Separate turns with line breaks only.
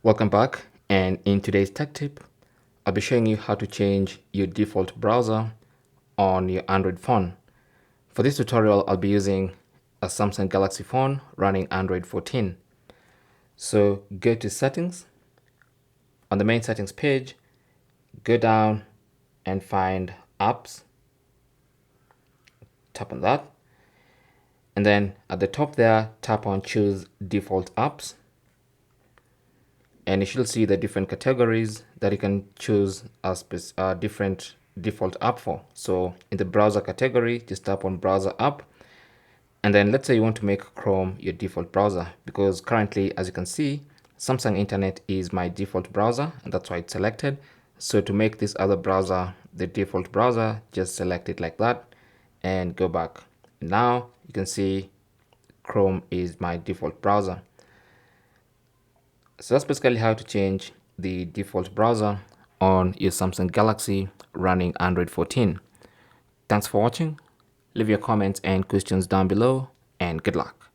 Welcome back, and in today's tech tip, I'll be showing you how to change your default browser on your Android phone. For this tutorial, I'll be using a Samsung Galaxy phone running Android 14. So go to settings. On the main settings page, go down and find apps. Tap on that. And then at the top there, tap on choose default apps. And you should see the different categories that you can choose a different default app for. So in the browser category, just tap on browser app. And then let's say you want to make Chrome your default browser, because currently, as you can see, Samsung Internet is my default browser, and that's why it's selected. So to make this other browser the default browser, just select it like that and go back. Now you can see Chrome is my default browser. So that's basically how to change the default browser on your Samsung Galaxy running Android 14. Thanks for watching. Leave your comments and questions down below, and good luck.